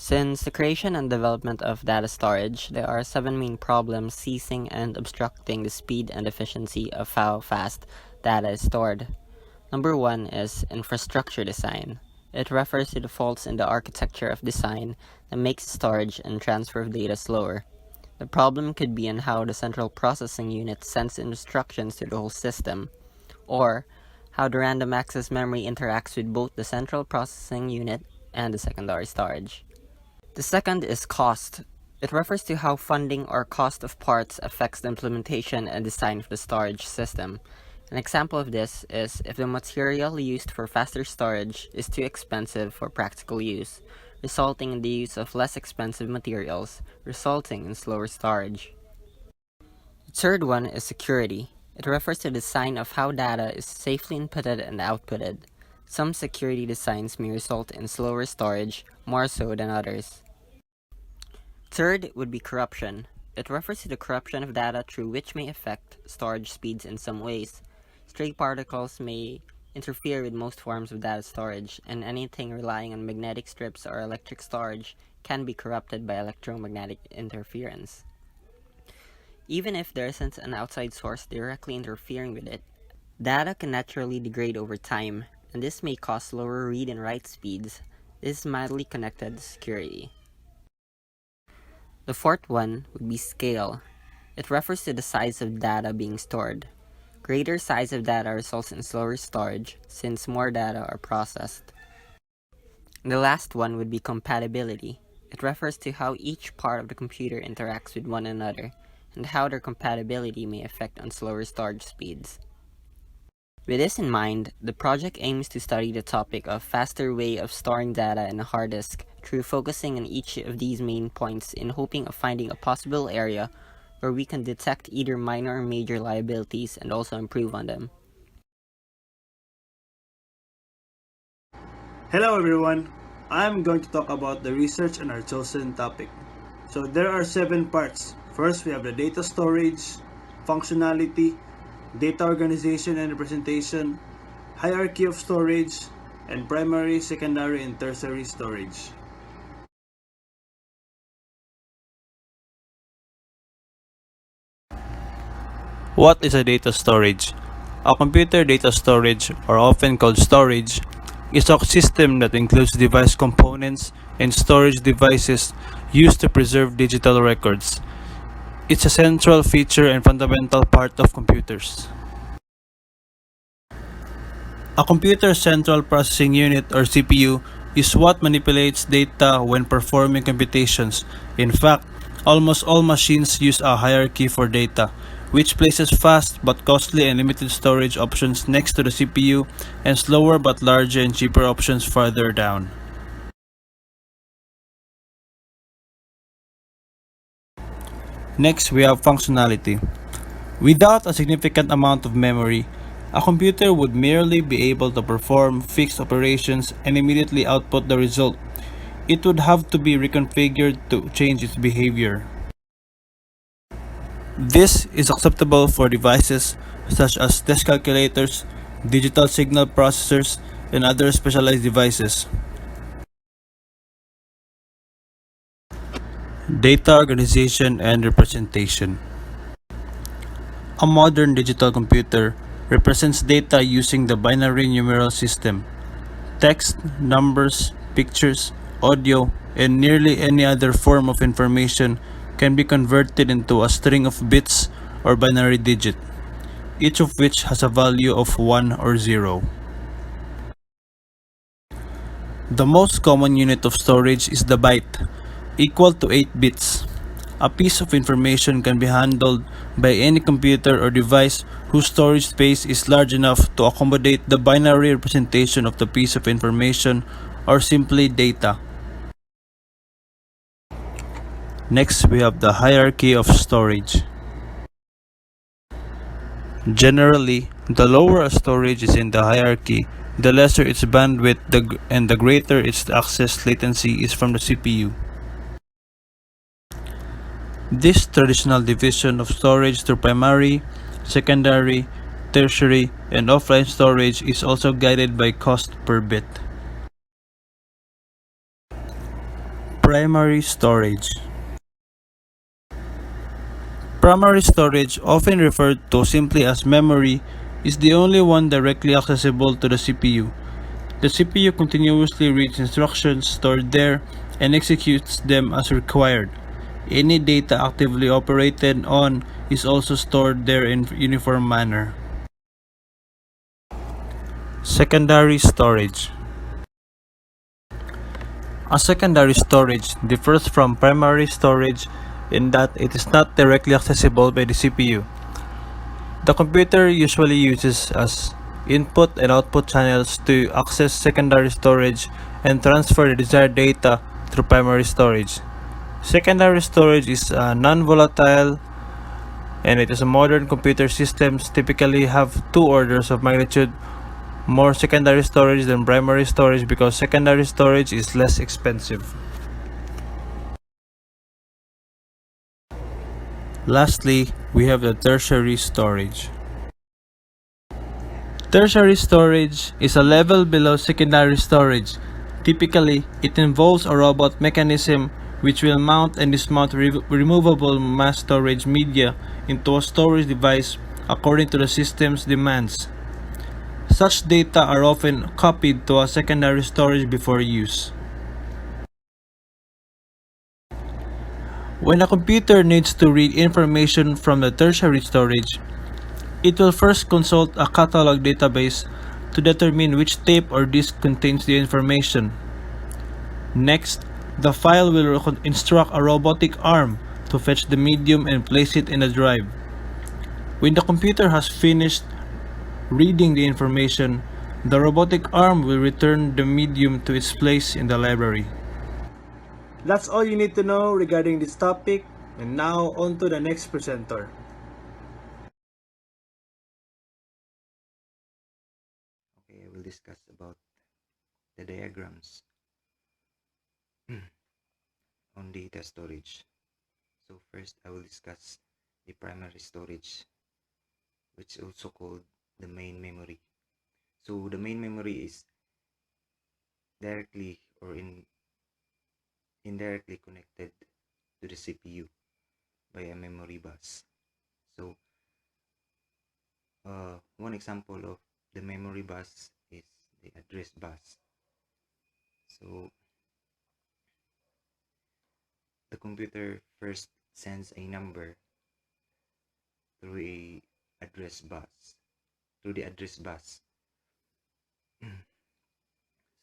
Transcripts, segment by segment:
Since the creation and development of data storage, there are 7 main problems seizing and obstructing the speed and efficiency of how fast data is stored. Number 1 is infrastructure design. It refers to the faults in the architecture of design that makes storage and transfer of data slower. The problem could be in how the central processing unit sends instructions to the whole system, or how the random access memory interacts with both the central processing unit and the secondary storage. The second is cost. It refers to how funding or cost of parts affects the implementation and design of the storage system. An example of this is if the material used for faster storage is too expensive for practical use, resulting in the use of less expensive materials, resulting in slower storage. The third one is security. It refers to the design of how data is safely inputted and outputted. Some security designs may result in slower storage, more so than others. Third would be corruption. It refers to the corruption of data through which may affect storage speeds in some ways. Stray particles may interfere with most forms of data storage, and anything relying on magnetic strips or electric storage can be corrupted by electromagnetic interference. Even if there isn't an outside source directly interfering with it, data can naturally degrade over time, and this may cause slower read and write speeds. This is mildly connected to security. The fourth one would be scale. It refers to the size of data being stored. Greater size of data results in slower storage since more data are processed. And the last one would be compatibility. It refers to how each part of the computer interacts with one another and how their compatibility may affect on slower storage speeds. With this in mind, the project aims to study the topic of faster way of storing data in a hard disk through focusing on each of these main points in hoping of finding a possible area where we can detect either minor or major liabilities and also improve on them. Hello everyone, I'm going to talk about the research on our chosen topic. So there are 7 parts. First, we have the data storage, functionality, data organization and representation, hierarchy of storage, and primary, secondary, and tertiary storage. What is a data storage? A computer data storage, or often called storage, is a system that includes device components and storage devices used to preserve digital records. It's a central feature and fundamental part of computers. A computer's central processing unit, or CPU, is what manipulates data when performing computations. In fact, almost all machines use a hierarchy for data, which places fast but costly and limited storage options next to the CPU and slower but larger and cheaper options farther down. Next, we have functionality. Without a significant amount of memory, a computer would merely be able to perform fixed operations and immediately output the result. It would have to be reconfigured to change its behavior. This is acceptable for devices such as desk calculators, digital signal processors, and other specialized devices. Data organization and representation. A modern digital computer represents data using the binary numeral system. Text, numbers, pictures, audio, and nearly any other form of information can be converted into a string of bits or binary digit, each of which has a value of 1 or 0. The most common unit of storage is the byte, equal to 8 bits. A piece of information can be handled by any computer or device whose storage space is large enough to accommodate the binary representation of the piece of information, or simply data. Next, we have the hierarchy of storage. Generally, the lower a storage is in the hierarchy, the lesser its bandwidth and the greater its access latency is from the CPU. This traditional division of storage through primary, secondary, tertiary, and offline storage is also guided by cost per bit. Primary storage. Primary storage, often referred to simply as memory, is the only one directly accessible to the CPU. The CPU continuously reads instructions stored there and executes them as required. Any data actively operated on is also stored there in uniform manner. Secondary storage. A secondary storage differs from primary storage in that it is not directly accessible by the CPU. The computer usually uses as input and output channels to access secondary storage and transfer the desired data through primary storage. Secondary storage is non-volatile, and it is a modern computer systems typically have two orders of magnitude more secondary storage than primary storage because secondary storage is less expensive. Lastly, we have the tertiary storage. Tertiary storage is a level below secondary storage. Typically, it involves a robot mechanism which will mount and dismount removable mass storage media into a storage device according to the system's demands. Such data are often copied to a secondary storage before use. When a computer needs to read information from the tertiary storage, it will first consult a catalog database to determine which tape or disk contains the information. Next, the file will instruct a robotic arm to fetch the medium and place it in the drive. When the computer has finished reading the information, the robotic arm will return the medium to its place in the library. That's all you need to know regarding this topic, and now on to the next presenter. Okay, I will discuss about the diagrams on data storage. So first I will discuss the primary storage, which is also called the main memory. So the main memory is directly or indirectly connected to the CPU by a memory bus. So one example of the memory bus is the address bus. So the computer first sends a number through a address bus through the address bus.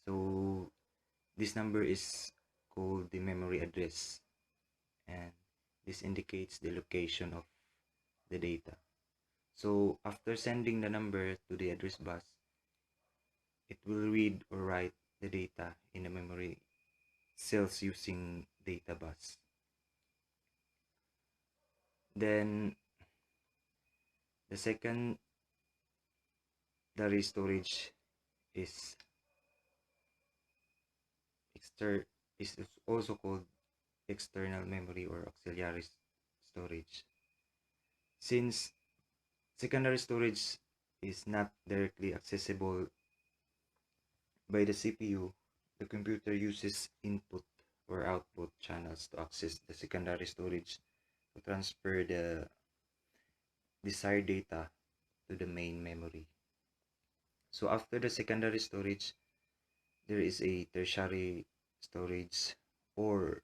So this number is called the memory address, and this indicates the location of the data. So after sending the number to the address bus, it will read or write the data in the memory cells using data bus. Then the secondary storage is is also called external memory or auxiliary storage. Since secondary storage is not directly accessible by the CPU, the computer uses input or output channels to access the secondary storage to transfer the desired data to the main memory. So after the secondary storage, there is a tertiary storage or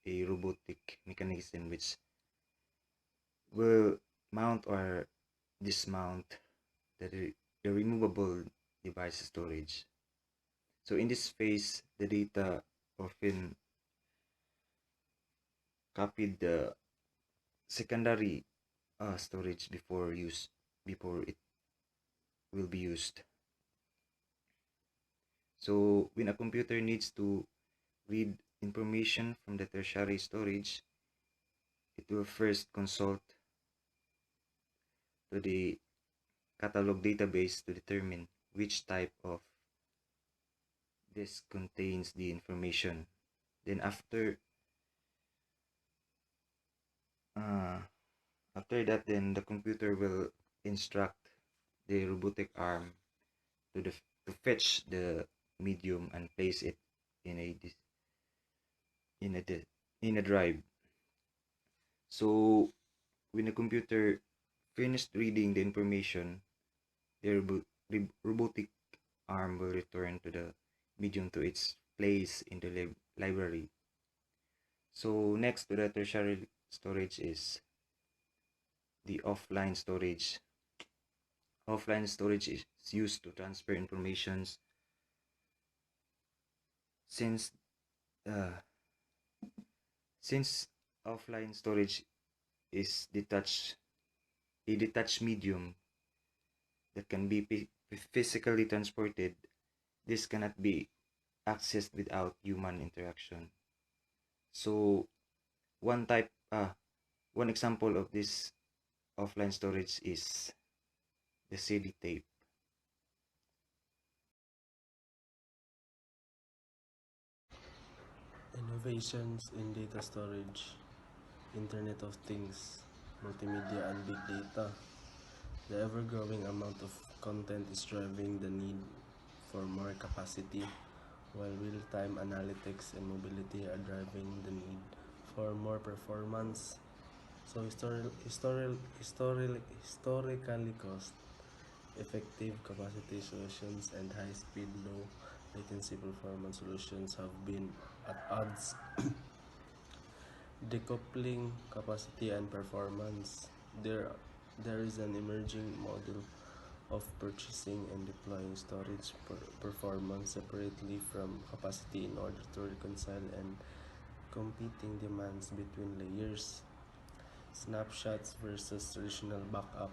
a robotic mechanism which will mount or dismount the removable device storage. So in this phase, the data often copied the secondary storage before it will be used. So when a computer needs to read information from the tertiary storage, it will first consult to the catalog database to determine which type of disk contains the information. Then after that, then the computer will instruct the robotic arm to fetch the medium and place it in a in a drive. So when the computer finished reading the information, the robotic arm will return to the medium to its place in the library. So next to the tertiary storage is the offline storage. Offline storage is used to transfer informations since uh, since offline storage is a detached medium that can be physically transported. This cannot be accessed without human interaction. So one type one example of this offline storage is the CD tape. Innovations in data storage, Internet of Things, multimedia, and big data. The ever-growing amount of content is driving the need for more capacity, while real-time analytics and mobility are driving the need for more performance. So historically cost-effective capacity solutions and high-speed, low-latency performance solutions have been at odds. Decoupling capacity and performance. There is an emerging model of purchasing and deploying storage performance separately from capacity in order to reconcile and competing demands between layers. Snapshots versus traditional backup.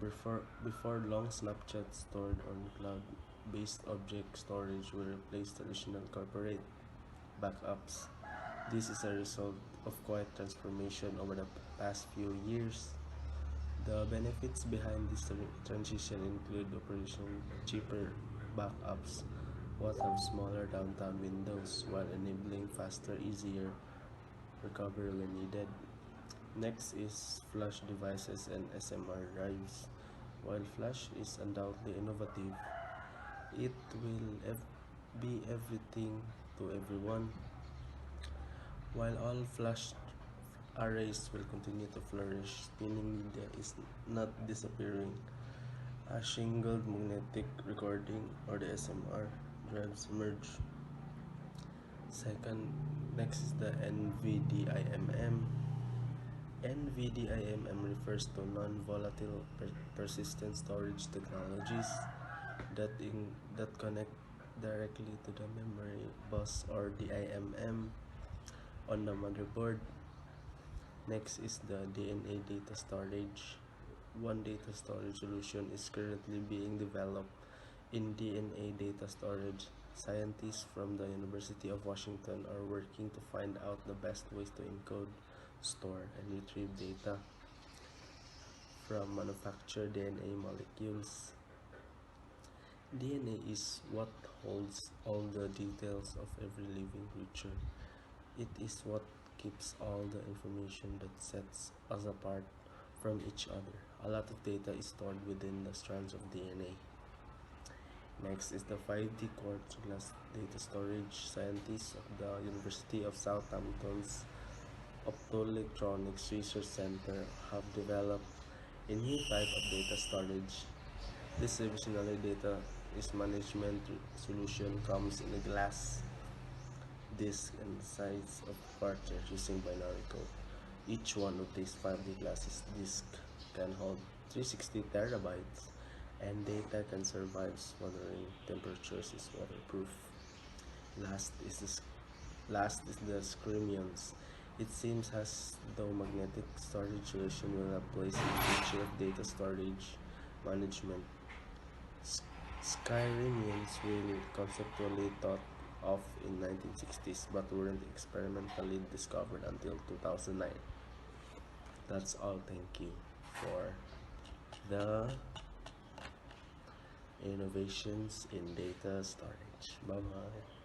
Before long snapshots stored on cloud-based object storage will replace traditional corporate backups. This is a result of quite transformation over the past few years. The benefits behind this transition include operation cheaper backups, what have smaller downtime windows while enabling faster, easier recovery when needed. Next is flash devices and SMR drives. While flash is undoubtedly innovative, it will be everything to everyone. While all flash arrays will continue to flourish, spinning media is not disappearing. A shingled magnetic recording or the SMR drives emerge. Second, next is the NVDIMM. NVDIMM refers to non-volatile persistent storage technologies that connect directly to the memory bus or DIMM on the motherboard. Next is the DNA data storage. One data storage solution is currently being developed in DNA data storage. Scientists from the University of Washington are working to find out the best ways to encode, store, and retrieve data from manufactured DNA molecules. DNA is what holds all the details of every living creature. It is what keeps all the information that sets us apart from each other. A lot of data is stored within the strands of DNA. Next is the 5D quartz glass data storage. Scientists of the University of Southampton's Optoelectronics Research Center have developed a new type of data storage. This revisionary data is management solution comes in a glass disk and the size of cartridge using binary code. Each one of these 5D glasses disk can hold 360 terabytes and data can survive smothering temperatures is waterproof. Last is the Scremions. It seems as though magnetic storage solution will replace the future of data storage management. Skyrimians were conceptually thought of in 1960s but weren't experimentally discovered until 2009. That's all. Thank you for the innovations in data storage. Bye bye.